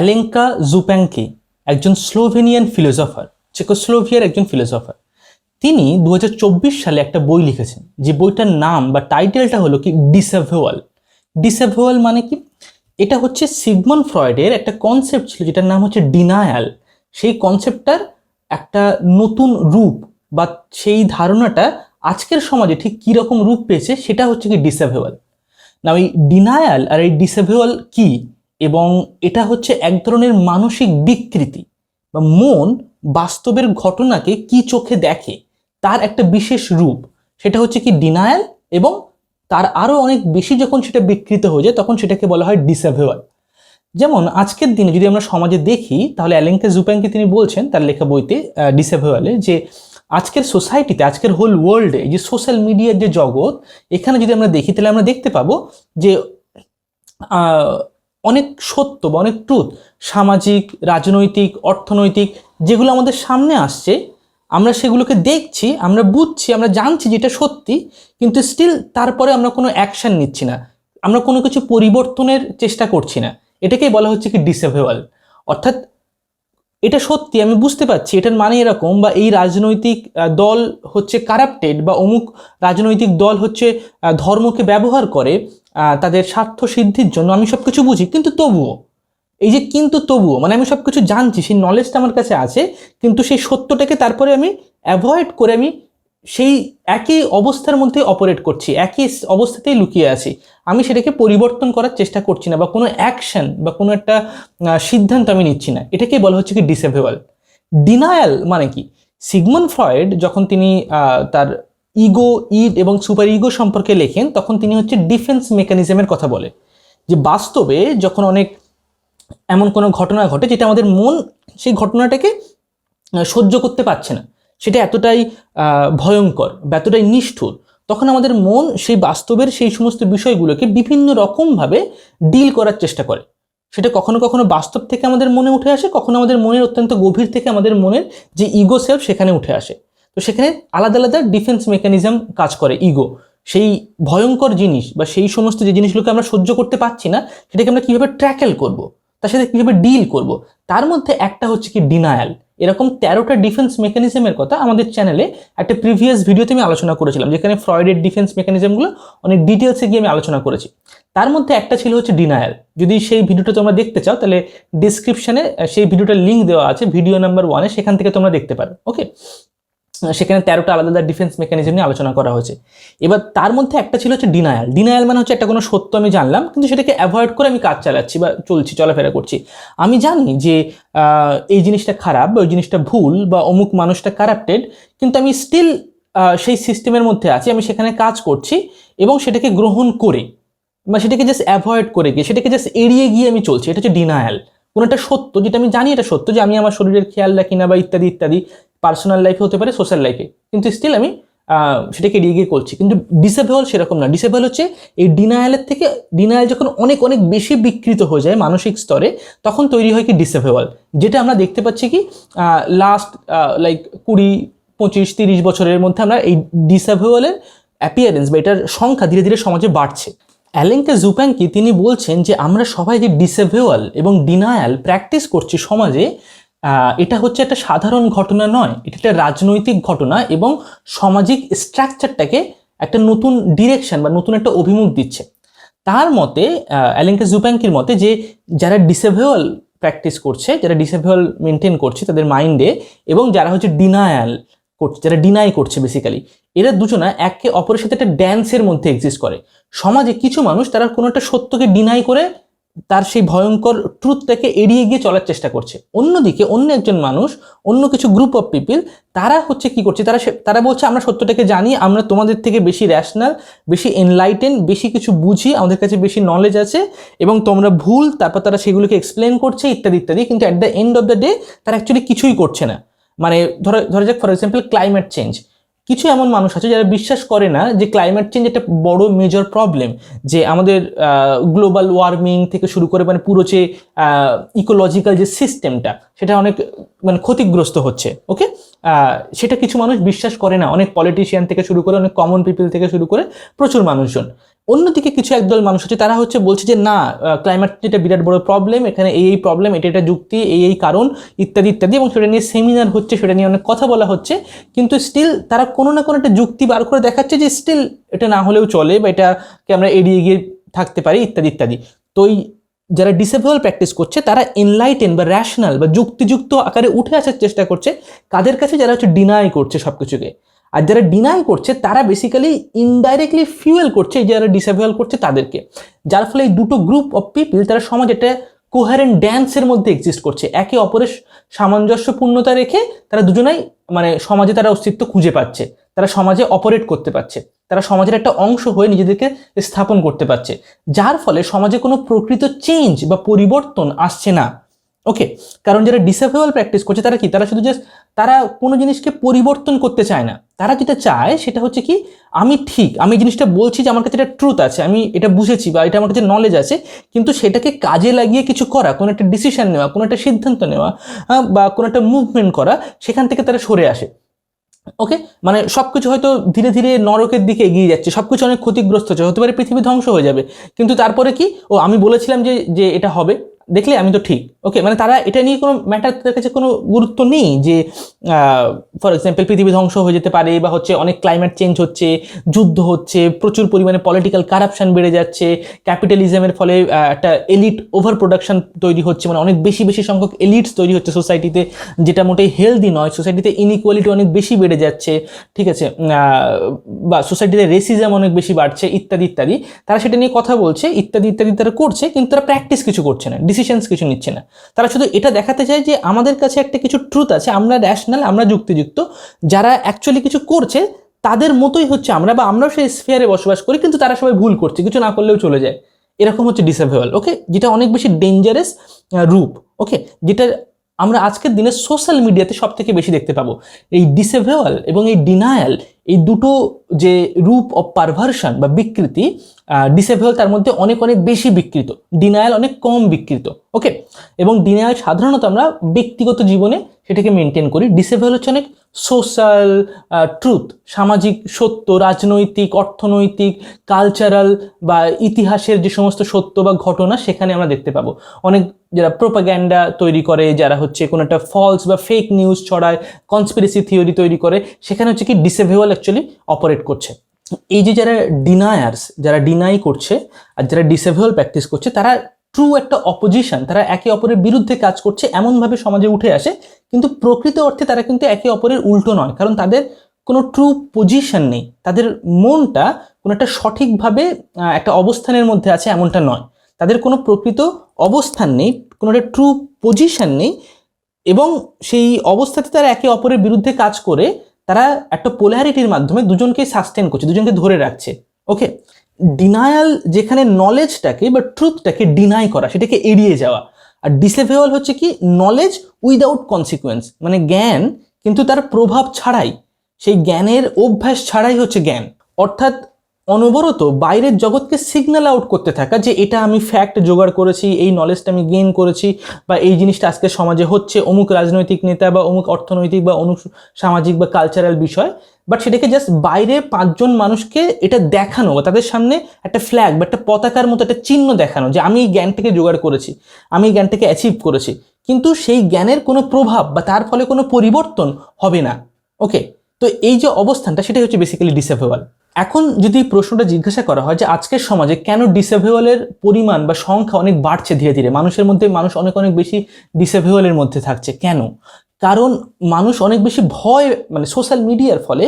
অ্যালেঙ্কা জুপ্যাঙ্কি একজন Slovenian philosopher, চেকোস্লোভিয়ার একজন philosopher. তিনি 2024 সালে একটা বই লিখেছেন, যে বইটার নাম বা টাইটেলটা হলো কি ডিসঅ্যাভোয়াল। ডিসঅ্যাভোয়াল মানে কি? এটা হচ্ছে সিগমন্ড ফ্রয়েডের একটা কনসেপ্ট ছিল যেটার নাম হচ্ছে ডিনায়াল। সেই কনসেপ্টটার একটা নতুন রূপ বা সেই ধারণাটা আজকের সমাজে ঠিক কীরকম রূপ পেয়েছে সেটা হচ্ছে কি ডিসঅ্যাভোয়াল। না, এই ডিনায়াল আর এই ডিসঅ্যাভোয়াল কি, এবং এটা হচ্ছে এক ধরনের মানসিক বিকৃতি বা মন বাস্তবের ঘটনাকে কি চোখে দেখে তার একটা বিশেষ রূপ, সেটা হচ্ছে কি ডিনায়াল। এবং তার আরও অনেক বেশি যখন সেটা বিকৃত হয়ে যায় তখন সেটাকে বলা হয় ডিসঅ্যাভোয়াল। যেমন আজকের দিনে যদি আমরা সমাজে দেখি, তাহলে অ্যালেঙ্কা জুপ্যাঙ্কি তিনি বলছেন তার লেখা বইতে ডিসঅ্যাভোয়ালে, যে আজকের সোসাইটিতে, আজকের হোল ওয়ার্ল্ডে যে সোশ্যাল মিডিয়ার যে জগৎ, এখানে যদি আমরা দেখি তাহলে আমরা দেখতে পাবো যে অনেক সত্য বা অনেক ট্রুথ, সামাজিক, রাজনৈতিক, অর্থনৈতিক, যেগুলো আমাদের সামনে আসছে, আমরা সেগুলোকে দেখছি, আমরা বুঝছি, আমরা জানছি যেটা সত্যি, কিন্তু স্টিল তারপরে আমরা কোনো অ্যাকশন নিচ্ছি না, আমরা কোনো কিছু পরিবর্তনের চেষ্টা করছি না। এটাকেই বলা হচ্ছে কি ডিসঅ্যাভোয়াল। অর্থাৎ এটা সত্যি, আমি বুঝতে পারছি এটার মানে এরকম, বা এই রাজনৈতিক দল হচ্ছে কারাপ্টেড, বা অমুক রাজনৈতিক দল হচ্ছে ধর্মকে ব্যবহার করে তাদের স্বার্থ সিদ্ধির জন্য, আমি সব কিছু বুঝি, কিন্তু তবুও, এই যে কিন্তু তবুও মানে আমি সব কিছু জানছি, সেই নলেজটা আমার কাছে আছে, কিন্তু সেই সত্যটাকে তারপরে আমি অ্যাভয়েড করে আমি সেই একই অবস্থার মধ্যে অপারেট করছি, একই অবস্থাতেই লুকিয়ে আছি, আমি সেটাকে পরিবর্তন করার চেষ্টা করছি না, বা কোনো অ্যাকশন বা কোনো একটা সিদ্ধান্ত আমি নিচ্ছি না। এটাকেই বলা হচ্ছে কি ডিসঅ্যাভোয়াল। ডিনায়াল মানে কি? সিগমন্ড ফ্রয়েড যখন তিনি তার ইগো, ইড এবং সুপার ইগো সম্পর্কে লেখেন, তখন তিনি হচ্ছে ডিফেন্স মেকানিজমের কথা বলে, যে বাস্তবে যখন অনেক এমন কোনো ঘটনা ঘটে যেটা আমাদের মন সেই ঘটনাটাকে সহ্য করতে পারছে না, সেটা এতটাই ভয়ঙ্কর বা এতটাই নিষ্ঠুর, তখন আমাদের মন সেই বাস্তবের সেই সমস্ত বিষয়গুলোকে বিভিন্ন রকমভাবে ডিল করার চেষ্টা করে। সেটা কখনো কখনো বাস্তব থেকে আমাদের মনে উঠে আসে, কখনো আমাদের মনের অত্যন্ত গভীর থেকে আমাদের মনের যে ইগো সেলফ সেখানে উঠে আসে। তো সেখানে আলাদা আলাদা ডিফেন্স মেকানিজম কাজ করে। ইগো সেই ভয়ঙ্কর জিনিস বা সেই সমস্ত যে জিনিসগুলোকে আমরা সহ্য করতে পারছি না, সেটাকে আমরা কীভাবে ট্র্যাকেল করব, তার সাথে কীভাবে ডিল করব, তার মধ্যে একটা হচ্ছে কি ডিনায়াল। এরকম 13টা ডিফেন্স মেকানিজমের কথা আমাদের চ্যানেলে একটা প্রিভিয়াস ভিডিওতে আমি আলোচনা করেছিলাম, যেখানে ফ্রয়েডের ডিফেন্স মেকানিজমগুলো অনেক ডিটেলসে গিয়ে আমি আলোচনা করেছি। তার মধ্যে একটা ছিল হচ্ছে ডিনায়াল। যদি সেই ভিডিওটা তোমরা দেখতে চাও তাহলে ডিসক্রিপশনে সেই ভিডিওটার লিঙ্ক দেওয়া আছে, ভিডিও নাম্বার 1-এ, সেখান থেকে তোমরা দেখতে পারো। ওকে, সেখানে 13টা আলাদা আলাদা ডিফেন্স মেকানিজম নিয়ে আলোচনা করা হয়েছে। এবার তার মধ্যে একটা ছিল হচ্ছে ডিনায়াল। ডিনায়াল মানে হচ্ছে একটা কোনো সত্য আমি জানলাম, কিন্তু সেটাকে অ্যাভয়েড করে আমি কাজ চালাচ্ছি বা চলছি, চলাফেরা করছি। আমি জানি যে এই জিনিসটা খারাপ বা ওই জিনিসটা ভুল বা অমুক মানুষটা কারাপ্টেড, কিন্তু আমি স্টিল সেই সিস্টেমের মধ্যে আছি, আমি সেখানে কাজ করছি এবং সেটাকে গ্রহণ করে বা সেটাকে জাস্ট অ্যাভয়েড করে গিয়ে, সেটাকে জাস্ট এড়িয়ে গিয়ে আমি চলছি। এটা হচ্ছে ডিনায়াল। কোনো একটা সত্য যেটা আমি জানি এটা সত্য, যে আমি আমার শরীরের খেয়াল রাখি না বা ইত্যাদি ইত্যাদি, পার্সোনাল লাইফে হতে পারে, সোশ্যাল লাইফে, কিন্তু স্টিল আমি সেটাকে এড়িয়ে গিয়ে করছি। কিন্তু ডিসঅ্যাভোয়াল সেরকম না। ডিসঅ্যাভোয়াল হচ্ছে এই ডিনায়ালের থেকে, ডিনায়াল যখন অনেক অনেক বেশি বিকৃত হয়ে যায় মানসিক স্তরে, তখন তৈরি হয় কি ডিসঅ্যাভোয়াল, যেটা আমরা দেখতে পাচ্ছি কি লাস্ট লাইক 20-25-30 বছরের মধ্যে আমরা এই ডিসঅ্যাভোয়ালের অ্যাপিয়ারেন্স বা এটার সংখ্যা ধীরে ধীরে সমাজে বাড়ছে। অ্যালেঙ্কা জুপ্যাঙ্কি তিনি বলছেন যে আমরা সবাই যে ডিসঅ্যাভোয়াল এবং ডিনায়াল প্র্যাকটিস করছি সমাজে, এটা হচ্ছে একটা সাধারণ ঘটনা নয়, এটা একটা রাজনৈতিক ঘটনা এবং সামাজিক স্ট্রাকচারটাকে একটা নতুন ডিরেকশন বা নতুন একটা অভিমুখ দিচ্ছে। তার মতে, অ্যালেঙ্কা জুপ্যাঙ্কির মতে, যে যারা ডিসঅ্যাভোয়াল প্র্যাকটিস করছে, যারা ডিসঅ্যাভোয়াল মেনটেন করছে তাদের মাইন্ডে, এবং যারা হচ্ছে ডিনায়াল করছে, যারা ডিনাই করছে বেসিক্যালি, এরা দুজনা একে অপরের সাথে একটা ড্যান্সের মধ্যে এক্সিস্ট করে। সমাজে কিছু মানুষ তারা কোনো একটা সত্যকে ডিনাই করে তার সেই ভয়ঙ্কর ট্রুথটাকে এড়িয়ে গিয়ে চলার চেষ্টা করছে। অন্যদিকে অন্য একজন মানুষ, অন্য কিছু গ্রুপ অফ পিপল, তারা হচ্ছে কি করছে, তারা বলছে আমরা সত্যটাকে জানি, আমরা তোমাদের থেকে বেশি র্যাশনাল, বেশি এনলাইটেন, বেশি কিছু বুঝি, আমাদের কাছে বেশি নলেজ আছে এবং তোমরা ভুল, তারপর তারা সেগুলোকে এক্সপ্লেন করছে ইত্যাদি ইত্যাদি, কিন্তু at the end of the day তারা অ্যাকচুয়ালি কিছুই করছে না। মানে ধরা যাক ফর এক্সাম্পল ক্লাইমেট চেঞ্জ, কিছু এমন মানুষ আছে যারা বিশ্বাস করে না যে ক্লাইমেট চেঞ্জ একটা বড় মেজর প্রবলেম, যে আমাদের গ্লোবাল ওয়ার্মিং থেকে শুরু করে মানে পুরো যে ইকোলজিক্যাল যে সিস্টেমটা সেটা অনেক মানে ক্ষতিগ্রস্ত হচ্ছে। ওকে, সেটা কিছু মানুষ বিশ্বাস করে না, অনেক পলিটিশিয়ান থেকে শুরু করে, অনেক কমন পিপল থেকে শুরু করে প্রচুর মানুষজন। অন্যদিকে কিছু একদল মানুষ আছে, তারা হচ্ছে বলছে যে না, ক্লাইমেট যেটা বিরাট বড় প্রবলেম, এখানে এই প্রবলেম, এটা যুক্তি, এই কারণ, ইত্যাদি ইত্যাদি, এবং সেটা নিয়ে সেমিনার হচ্ছে, সেটা নিয়ে অনেক কথা বলা হচ্ছে, কিন্তু স্টিল তারা কোনো না কোনো একটা যুক্তি বার করে দেখাচ্ছে যে স্টিল এটা না হলেও চলে, বা এটাকে আমরা এড়িয়ে গিয়ে থাকতে পারি, ইত্যাদি ইত্যাদি। তো যারা ডিসেবল প্র্যাকটিস করছে তারা এনলাইটেন বা র্যাশনাল বা যুক্তিযুক্ত আকারে উঠে আসার চেষ্টা করছে কাদের কাছে, যারা হচ্ছে ডিনাই করছে সব কিছুকে। আর যারা ডিনাই করছে তারা বেসিক্যালি ইনডাইরেক্টলি ফিউয়েল করছে যারা ডিসেবল করছে তাদেরকে, যার ফলে এই দুটো গ্রুপ অফ পিপল তারা সমাজ একটা কোহারেন্ট ড্যান্সের মধ্যে এক্সিস্ট করছে, একে অপরের সামঞ্জস্যপূর্ণতা রেখে তারা দুজনাই মানে সমাজে তারা অস্তিত্ব খুঁজে পাচ্ছে, তারা সমাজে অপারেট করতে পারছে, তারা সমাজের একটা অংশ হয়ে নিজেদেরকে স্থাপন করতে পারছে, যার ফলে সমাজে কোনো প্রকৃত চেঞ্জ বা পরিবর্তন আসছে না। ওকে, কারণ যারা ডিসেবল প্র্যাকটিস করছে তারা কি, তারা শুধু জাস্ট তারা কোনো জিনিসকে পরিবর্তন করতে চায় না, তারা যেটা চায় সেটা হচ্ছে কি, আমি ঠিক, আমি জিনিসটা বলছি যে আমার কাছে এটা ট্রুথ আছে, আমি এটা বুঝেছি বা এটা আমার কাছে নলেজ আছে, কিন্তু সেটাকে কাজে লাগিয়ে কিছু করা, কোনো একটা ডিসিশন নেওয়া, কোনো একটা সিদ্ধান্ত নেওয়া বা কোনো একটা মুভমেন্ট করা, সেখান থেকে তারা সরে আসে। ওকে, মানে সবকিছু হয়তো ধীরে ধীরে নরকের দিকে এগিয়ে যাচ্ছে, সবকিছু অনেক ক্ষতিগ্রস্ত হচ্ছে, হতে পারে পৃথিবী ধ্বংস হয়ে যাবে, কিন্তু তারপরে কি, ও আমি বলেছিলাম যে যে এটা হবে, দেখলে আমি তো ঠিক। ওকে, মানে তারা এটা নিয়ে কোনো ম্যাটার, তাদের কাছে কোনো গুরুত্ব নেই যে ফর এক্সাম্পল পৃথিবী ধ্বংস হয়ে যেতে পারে, বা হচ্ছে অনেক ক্লাইমেট চেঞ্জ হচ্ছে, যুদ্ধ হচ্ছে, প্রচুর পরিমাণে পলিটিক্যাল কারাপশন বেড়ে যাচ্ছে, ক্যাপিটালিজমের ফলে একটা এলিট ওভার প্রোডাকশন তৈরি হচ্ছে, মানে অনেক বেশি বেশি সংখ্যক এলিটস তৈরি হচ্ছে সোসাইটিতে, যেটা মোটেই হেলদি নয়, সোসাইটিতে ইনইকুয়ালিটি অনেক বেশি বেড়ে যাচ্ছে, ঠিক আছে, বা সোসাইটিতে রেসিজম অনেক বেশি বাড়ছে, ইত্যাদি ইত্যাদি। তারা সেটা নিয়ে কথা বলছে, ইত্যাদি ইত্যাদি তারা করছে, কিন্তু তারা প্র্যাকটিস কিছু করছে না, ডিসিশনস কিছু নিচ্ছে না। তারা শুধু এটা দেখাতে চায় যে আমাদের কাছে একটা কিছু ট্রুথ আছে, আমরা র্যাশনাল, আমরা যুক্তিযুক্ত, যারা অ্যাকচুয়ালি কিছু করছে তাদের মতোই হচ্ছে আমরা, বা আমরাও সেই স্ফিয়ারে বসবাস করি, কিন্তু তারা সবাই ভুল করছে, কিছু না করলেও চলে যায়, এরকম হচ্ছে ডিসেবল। ওকে, যেটা অনেক বেশি ডেঞ্জারাস রূপ। ওকে, যেটা আমরা আজকের দিনে সোশ্যাল মিডিয়াতে সব থেকে বেশি দেখতে পাবো। এই ডিসেবল এবং এই ডিনায়াল, এই দুটো যে রূপ অফ পারভার্সন বা বিকৃতি, ডিসেবল তার মধ্যে অনেক অনেক বেশি বিকৃত, ডিনায়াল অনেক কম বিকৃত। ওকে, এবং ডিনায়াল সাধারণত আমরা ব্যক্তিগত জীবনে সেটাকে মেনটেন করি, ডিসেবল হচ্ছে অনেক সোশ্যাল ট্রুথ, সামাজিক সত্য, রাজনৈতিক, অর্থনৈতিক, কালচারাল বা ইতিহাসের যে সমস্ত সত্য বা ঘটনা, সেখানে আমরা দেখতে পাবো অনেক যারা প্রোপাগ্যান্ডা তৈরি করে, যারা হচ্ছে কোনো একটা ফলস বা ফেক নিউজ ছড়ায়, কনস্পিরেসি থিওরি তৈরি করে, সেখানে হচ্ছে কি ডিসেবল অ্যাকচুয়ালি অপারেট করছে। এই যে যারা ডিনায়ার্স, যারা ডিনাই করছে আর যারা ডিসেবল প্র্যাকটিস করছে, তারা ট্রু একটা অপোজিশন, তারা একে অপরের বিরুদ্ধে কাজ করছে এমনভাবে সমাজে উঠে আসে, কিন্তু প্রকৃত অর্থে তারা কিন্তু একে অপরের উল্টো নয়, কারণ তাদের কোনো ট্রু পজিশন নেই, তাদের মনটা কোনো একটা সঠিকভাবে একটা অবস্থানের মধ্যে আছে এমনটা নয়, তাদের কোনো প্রকৃত অবস্থান নেই, কোনো একটা ট্রু পজিশন নেই, এবং সেই অবস্থাতে তারা একে অপরের বিরুদ্ধে কাজ করে তারা একটা পোলারিটির মাধ্যমে দুজনকে সাস্টেন করছে, দুজনকে ধরে রাখছে। ওকে, ডিনায়াল যেখানে নলেজটাকে বা ট্রুথটাকে ডিনাই করা, সেটাকে এড়িয়ে যাওয়া, আর ডিসেবল হচ্ছে কি নলেজ উইদাউট কনসিকুয়েন্স, মানে জ্ঞান কিন্তু তার প্রভাব ছাড়াই, সেই জ্ঞানের অভ্যাস ছাড়াই হচ্ছে জ্ঞান, অর্থাৎ অনবরত বাইরের জগৎকে সিগন্যাল আউট করতে থাকা যে এটা আমি ফ্যাক্ট জোগাড় করেছি, এই নলেজটা আমি গেইন করেছি, বা এই জিনিসটা আজকে সমাজে হচ্ছে, অমুক রাজনৈতিক নেতা বা অমুক অর্থনৈতিক বা অমুক সামাজিক বা কালচারাল বিষয়, বাট সেটাকে জাস্ট বাইরে 5 জন মানুষকে এটা দেখানো, বা তাদের সামনে একটা ফ্ল্যাগ বা একটা পতাকার মতো একটা চিহ্ন দেখানো যে আমি এই জ্ঞানটাকে জোগাড় করেছি, আমি এই জ্ঞানটাকে অ্যাচিভ করেছি, কিন্তু সেই জ্ঞানের কোনো প্রভাব বা তার ফলে কোনো পরিবর্তন হবে না। ওকে, তো এই যে অবস্থানটা, সেটাই হচ্ছে বেসিক্যালি ডিসেবল। এখন যদি প্রশ্নটা জিজ্ঞাসা করা হয় যে আজকের সমাজে কেন ডিসেবলের পরিমাণ বা সংখ্যা অনেক বাড়ছে ধীরে ধীরে, মানুষের মধ্যে মানুষ অনেক অনেক বেশি ডিসেবলের মধ্যে থাকছে কেন, কারণ মানুষ অনেক বেশি ভয়, মানে সোশ্যাল মিডিয়ার ফলে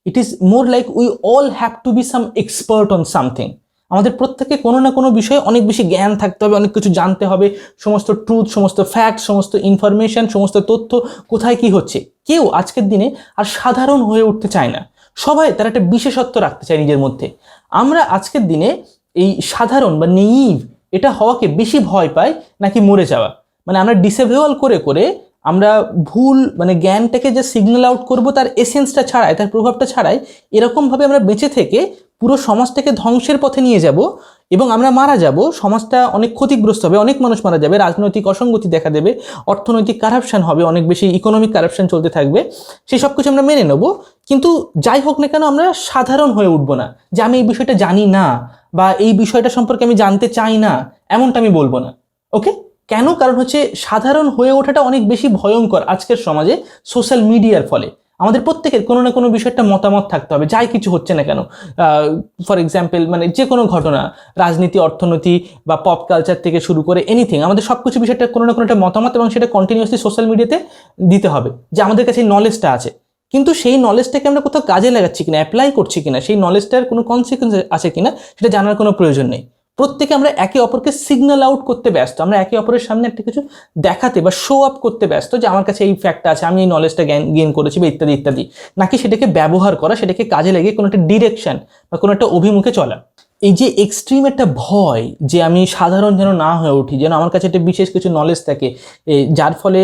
it is more like we all have to be some expert on something, আমাদের প্রত্যেকে কোনো না কোনো বিষয়ে অনেক বেশি জ্ঞান থাকতে হবে, অনেক কিছু জানতে হবে, সমস্ত ট্রুথ, সমস্ত ফ্যাক্ট, সমস্ত ইনফরমেশন, সমস্ত তথ্য কোথায় কি হচ্ছে, কেউ আজকের দিনে আর সাধারণ হয়ে উঠতে চায় না, সবাই তারা একটা বিশেষত্ব রাখতে চায় নিজের মধ্যে। আমরা আজকের দিনে এই সাধারণ বা নেইভ এটা হওয়াকে বেশি ভয় পাই নাকি মরে যাওয়া, মানে আমরা ডিসেবল করে করে আমরা ভুল, মানে জ্ঞানটাকে যে সিগন্যাল আউট করব তার এসেন্সটা ছাড়াই, তার প্রভাবটা ছাড়াই, এরকমভাবে আমরা বেঁচে থেকে পুরো সমাজটাকে ধ্বংসের পথে নিয়ে যাব এবং আমরা মারা যাব, সমাজটা অনেক ক্ষতিগ্রস্ত হবে, অনেক মানুষ মারা যাবে, রাজনৈতিক অসঙ্গতি দেখা দেবে, অর্থনৈতিক কারাপশন হবে, অনেক বেশি ইকোনমিক কারাপশন চলতে থাকবে, সেই সব কিছু আমরা মেনে নেব। কিন্তু যাই হোক না কেন আমরা সাধারণ হয়ে উঠবো না, যে আমি এই বিষয়টা জানি না বা এই বিষয়টা সম্পর্কে আমি জানতে চাই না, এমনটা আমি বলবো না। ওকে, কেন? কারণ হচ্ছে সাধারণ হয়ে ওঠাটা অনেক বেশি ভয়ঙ্কর আজকের সমাজে সোশ্যাল মিডিয়ার ফলে। আমাদের প্রত্যেকের কোনো না কোনো বিষয়টা মতামত থাকতে হবে, যাই কিছু হচ্ছে না কেন। ফর এক্সাম্পল, মানে যে কোনো ঘটনা, রাজনীতি, অর্থনীতি বা পপ কালচার থেকে শুরু করে এনিথিং, আমাদের সব কিছু বিষয়টা কোনো না কোনো একটা মতামত এবং সেটা কন্টিনিউয়াসলি সোশ্যাল মিডিয়াতে দিতে হবে, যে আমাদের কাছে এই নলেজটা আছে। কিন্তু সেই নলেজটাকে আমরা কোথাও কাজে লাগাচ্ছি কিনা, অ্যাপ্লাই করছি কিনা, সেই নলেজটার কোনো কনসিকুয়েন্স আছে কিনা, সেটা জানার কোনো প্রয়োজন নেই। প্রত্যেকে আমরা একে অপরকে সিগন্যাল আউট করতে ব্যস্ত, আমরা একে অপরের সামনে একটা কিছু দেখাতে বা শো আপ করতে ব্যস্ত, যে আমার কাছে এই ফ্যাক্টটা আছে, আমি এই নলেজটা গেইন করেছি বা ইত্যাদি ইত্যাদি, নাকি সেটাকে ব্যবহার করা, সেটাকে কাজে লাগিয়ে কোনো একটা ডিরেকশন বা কোনো একটা অভিমুখে চলা। এই যে এক্সট্রিম একটা ভয় যে আমি সাধারণ যেন না হয়ে উঠি, যেন আমার কাছে একটা বিশেষ কিছু নলেজ থাকে, যার ফলে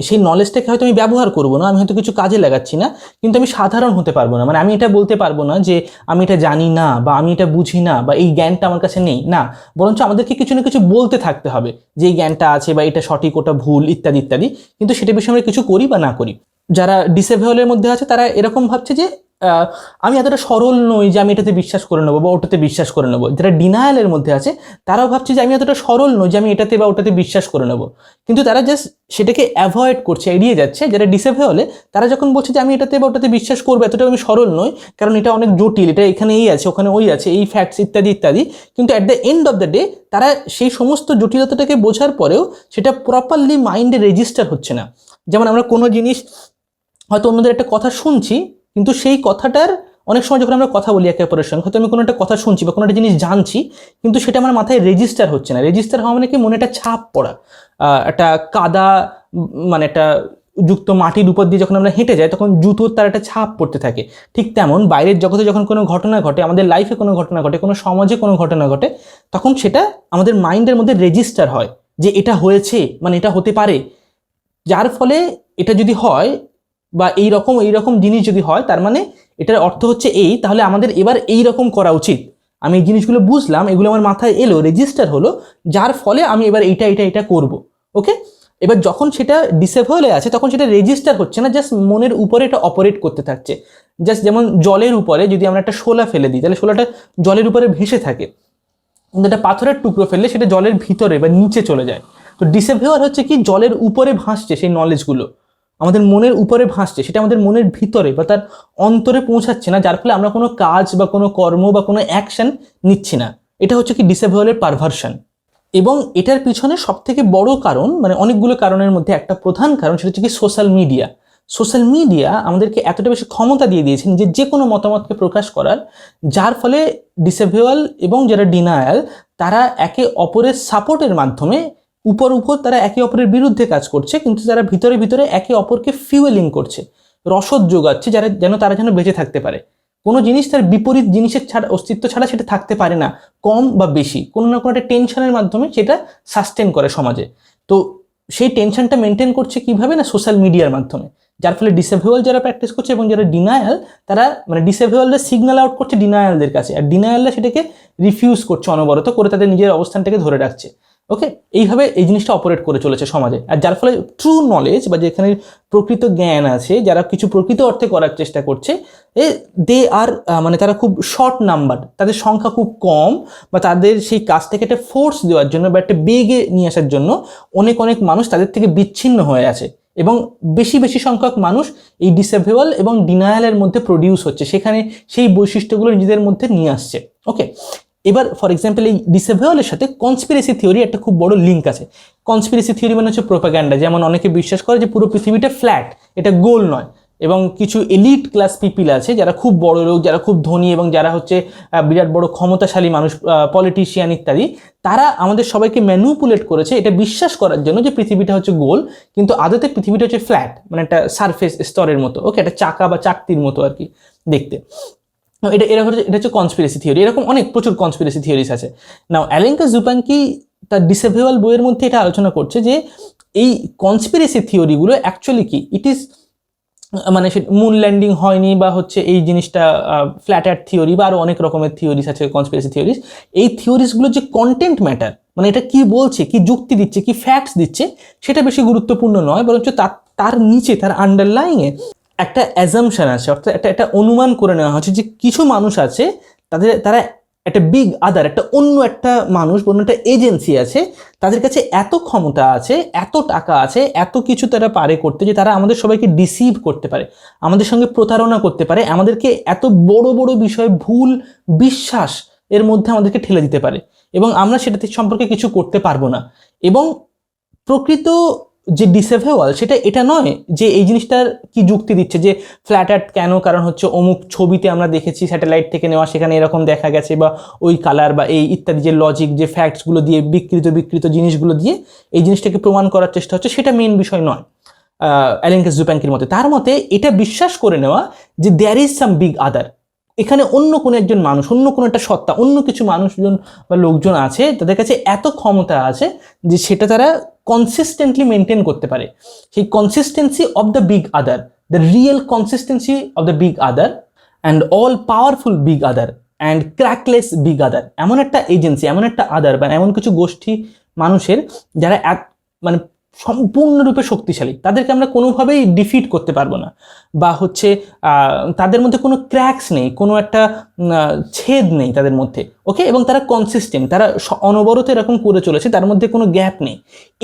সেই নলেজটাকে হয়তো আমি ব্যবহার করবো না, আমি হয়তো কিছু কাজে লাগাচ্ছি না, কিন্তু আমি সাধারণ হতে পারবো না, মানে আমি এটা বলতে পারবো না যে আমি এটা জানি না বা আমি এটা বুঝি না বা এই জ্ঞানটা আমার কাছে নেই, না, বরঞ্চ আমাদেরকে কিছু না কিছু বলতে থাকতে হবে যে এই জ্ঞানটা আছে বা এটা সঠিক, ওটা ভুল, ইত্যাদি ইত্যাদি। কিন্তু সেটা বিষয়ে আমরা কিছু করি বা না করি। যারা ডিসেবলের মধ্যে আছে তারা এরকম ভাবছে যে আমি এতটা সরল নই যে আমি এটাতে বিশ্বাস করে নেবো বা ওটাতে বিশ্বাস করে নেবো। যারা ডিনায়ালের মধ্যে আছে তারাও ভাবছে যে আমি এতটা সরল নই যে আমি এটাতে বা ওটাতে বিশ্বাস করে নেবো, কিন্তু তারা জাস্ট সেটাকে অ্যাভয়েড করছে, এড়িয়ে যাচ্ছে। যারা ডিসেবলে তারা যখন বলছে যে আমি এটাতে বা ওটাতে বিশ্বাস করবো, এতটা আমি সরল নই, কারণ এটা অনেক জটিল, এটা এখানে এই আছে, ওখানে ওই আছে, এই ফ্যাক্টস ইত্যাদি ইত্যাদি। কিন্তু at the end of the day তারা সেই সমস্ত জটিলতাটাকে বোঝার পরেও সেটা প্রপারলি মাইন্ডে রেজিস্টার হচ্ছে না। যেমন আমরা কোনো জিনিস হয়তো অন্যদের একটা কথা শুনছি, কিন্তু সেই কথাটার অনেক সময় যখন আমরা কথা বলি একে অপরের সঙ্গে, হয়তো আমি কোনো একটা কথা শুনছি বা কোনো একটা জিনিস জানছি, কিন্তু সেটা আমার মাথায় রেজিস্টার হচ্ছে না। রেজিস্টার হওয়া মানে কি, মনে একটা ছাপ পড়া, একটা কাদা, মানে একটা যুক্ত মাটির উপর দিয়ে যখন আমরা হেঁটে যাই তখন জুতোর তার একটা ছাপ পড়তে থাকে। ঠিক তেমন বাইরের জগতে যখন কোনো ঘটনা ঘটে, আমাদের লাইফে কোনো ঘটনা ঘটে, কোনো সমাজে কোনো ঘটনা ঘটে, তখন সেটা আমাদের মাইন্ডের মধ্যে রেজিস্টার হয় যে এটা হয়েছে, মানে এটা হতে পারে। যার ফলে এটা যদি হয় বা এই রকম জিনিস যদি হয়, তার মানে এটার অর্থ হচ্ছে এই, তাহলে আমাদের এবার এই রকম করা উচিত। আমি এই জিনিসগুলো বুঝলাম, এগুলো আমার মাথায় এলো, রেজিস্টার হলো, যার ফলে আমি এবার এটা করব। ওকে, এবার যখন সেটা ডিসেবলে আছে তখন সেটা রেজিস্টার হচ্ছে না, জাস্ট মনের উপরে এটা অপারেট করতে থাকছে। জাস্ট যেমন জলের উপরে যদি আমরা একটা শোলা ফেলে দিই, তাহলে শোলাটা জলের উপরে ভেসে থাকে, কিন্তু একটা পাথরের টুকরো ফেললে সেটা জলের ভিতরে বা নিচে চলে যায়। তো ডিসেবল হচ্ছে কি, জলের উপরে ভাসছে সেই নলেজগুলো, আমাদের মনের উপরে ভাসছে, সেটা আমাদের মনের ভিতরে বা তার অন্তরে পৌঁছাচ্ছে না, যার ফলে আমরা কোনো কাজ বা কোনো কর্ম বা কোনো অ্যাকশন নিচ্ছি না। এটা হচ্ছে কি ডিসেবলের পারভার্সন। এবং এটার পিছনে সবথেকে বড় কারণ, মানে অনেকগুলো কারণের মধ্যে একটা প্রধান কারণ, সেটা হচ্ছে কি সোশ্যাল মিডিয়া। সোশ্যাল মিডিয়া আমাদেরকে এতটা বেশি ক্ষমতা দিয়ে দিয়েছেন যে কোনো মতামতকে প্রকাশ করার, যার ফলে ডিসেবল এবং যারা ডিনায়াল তারা একে অপরের সাপোর্টের মাধ্যমে উপর তারা একে অপরের বিরুদ্ধে কাজ করছে, কিন্তু তারা ভিতরে ভিতরে একে অপরকে ফিউয়েলিং করছে, রসদ যোগাচ্ছে, তারা যেন বেঁচে থাকতে পারে। কোনো জিনিস তার বিপরীত জিনিসের অস্তিত্ব ছাড়া সেটা থাকতে পারে না, কম বা বেশি কোনো না কোনো একটা টেনশনের মাধ্যমে সেটা সাস্টেন করে সমাজে। তো সেই টেনশনটা মেনটেন করছে কিভাবে না, সোশ্যাল মিডিয়ার মাধ্যমে। যার ফলে ডিসেবল যারা প্র্যাকটিস করছে এবং যারা ডিনায়াল, তারা মানে ডিসেবলরা সিগন্যাল আউট করছে ডিনায়ালদের কাছে, আর ডিনায়ালরা সেটাকে রিফিউজ করছে, অনবরত করে তাদের নিজের অবস্থানটাকে ধরে রাখছে। ওকে, এইভাবে এই জিনিসটা অপারেট করে চলেছে সমাজে। আর যার ফলে ট্রু নলেজ বা যেখানে প্রকৃত জ্ঞান আছে, যারা কিছু প্রকৃত অর্থে করার চেষ্টা করছে, দে আর মানে তারা খুব শর্ট নাম্বার, তাদের সংখ্যা খুব কম, বা তাদের সেই কাজটাকে একটা ফোর্স দেওয়ার জন্য বা একটা বেগে নিয়ে আসার জন্য অনেক মানুষ তাদের থেকে বিচ্ছিন্ন হয়ে আছে, এবং বেশি সংখ্যক মানুষ এই ডিসেবল এবং ডিনায়ালের মধ্যে প্রডিউস হচ্ছে, সেখানে সেই বৈশিষ্ট্যগুলো নিজেদের মধ্যে নিয়ে আসছে। ওকে, এবার ফর এক্সাম্পল এই ডিসেবলের সাথে কনস্পিরেসি থিওরি একটা খুব বড় লিঙ্ক আছে। কনস্পিরেসি থিওরি মানে হচ্ছে প্রোপাগ্যান্ডা। যেমন অনেকে বিশ্বাস করে যে পুরো পৃথিবীটা ফ্ল্যাট, এটা গোল নয়, এবং কিছু এলিট ক্লাস পিপিল আছে যারা খুব বড় লোক, যারা খুব ধনী এবং যারা হচ্ছে বিরাট বড় ক্ষমতাশালী মানুষ, পলিটিশিয়ান ইত্যাদি, তারা আমাদের সবাইকে ম্যানুপুলেট করেছে এটা বিশ্বাস করার জন্য যে পৃথিবীটা হচ্ছে গোল, কিন্তু আদতে পৃথিবীটা হচ্ছে ফ্ল্যাট, মানে একটা সারফেস স্তরের মতো। ওকে, একটা চাকা বা চাকতির মতো আর কি দেখতে। এটা হচ্ছে কনস্পিরেসি থিওরি। এরকম প্রচুর কনস্পিরেসি থিওরিস আছে। নাও অ্যালেঙ্কা জুপাঙ্কি তার ডিসেবল বইয়ের মধ্যে এটা আলোচনা করছে যে এই কনস্পিরেসি থিওরিগুলো অ্যাকচুয়ালি কি, ইট ইজ মানে সে মুন ল্যান্ডিং হয়নি বা হচ্ছে এই জিনিসটা ফ্ল্যাট আর্থ থিওরি বা আরও অনেক রকমের থিওরিস আছে, কনস্পিরেসি থিওরিস, এই থিওরিসগুলোর যে কন্টেন্ট ম্যাটার, মানে এটা কি বলছে, কি যুক্তি দিচ্ছে, কি ফ্যাক্টস দিচ্ছে, সেটা বেশি গুরুত্বপূর্ণ নয়, বরঞ্চ তার নিচে, তার আন্ডারলাইংয়ে একটা অ্যাজাম্পশন আছে, অর্থাৎ একটা অনুমান করে নেওয়া হচ্ছে যে কিছু মানুষ আছে, তারা একটা বিগ আদার, একটা অন্য একটা মানুষ, অন্য একটা এজেন্সি আছে, তাদের কাছে এত ক্ষমতা আছে, এত টাকা আছে, এত কিছু তারা পারে করতে, যে তারা আমাদের সবাইকে ডিসিভ করতে পারে, আমাদের সঙ্গে প্রতারণা করতে পারে, আমাদেরকে এত বড় বড় বিষয়ে ভুল বিশ্বাস এর মধ্যে আমাদেরকে ঠেলে দিতে পারে, এবং আমরা সেটাতে সম্পর্কে কিছু করতে পারবো না। এবং প্রকৃত যে ডিসেভেওয়াল সেটা এটা নয় যে এই জিনিসটার কি যুক্তি দিচ্ছে যে ফ্ল্যাট আর্থ কেন, কারণ হচ্ছে অমুক ছবিতে আমরা দেখেছি স্যাটেলাইট থেকে নেওয়া, সেখানে এরকম দেখা গেছে, বা ওই কালার বা এই ইত্যাদি যে লজিক, যে ফ্যাক্টসগুলো দিয়ে বিকৃত জিনিসগুলো দিয়ে এই জিনিসটাকে প্রমাণ করার চেষ্টা হচ্ছে, সেটা মেইন বিষয় নয় অ্যালেন জুপ্যাঙ্কির মতে। তার মতে এটা বিশ্বাস করে নেওয়া যে দেয়ার ইজ সাম বিগ আদার, এখানে অন্য কোনো একজন মানুষ, অন্য কোনো একটা সত্তা, অন্য কিছু মানুষজন বা লোকজন আছে, তাদের কাছে এত ক্ষমতা আছে যে সেটা তারা কনসিস্টেন্টলি মেনটেন করতে পারে। সেই consistency of the big other, the real consistency of the big other and all powerful big other and crackless big other, এমন একটা এজেন্সি, এমন একটা আদার বা এমন কিছু গোষ্ঠী মানুষের যারা মানে সম্পূর্ণরূপে শক্তিশালী, তাদেরকে আমরা কোনোভাবেই ডিফিট করতে পারবো না, বা হচ্ছে তাদের মধ্যে কোনো ক্র্যাকস নেই, কোনো একটা ছেদ নেই তাদের মধ্যে, ওকে, এবং তারা কনসিস্টেন্ট, তারা অনবরত এরকম করে চলেছে, তার মধ্যে কোনো গ্যাপ নেই।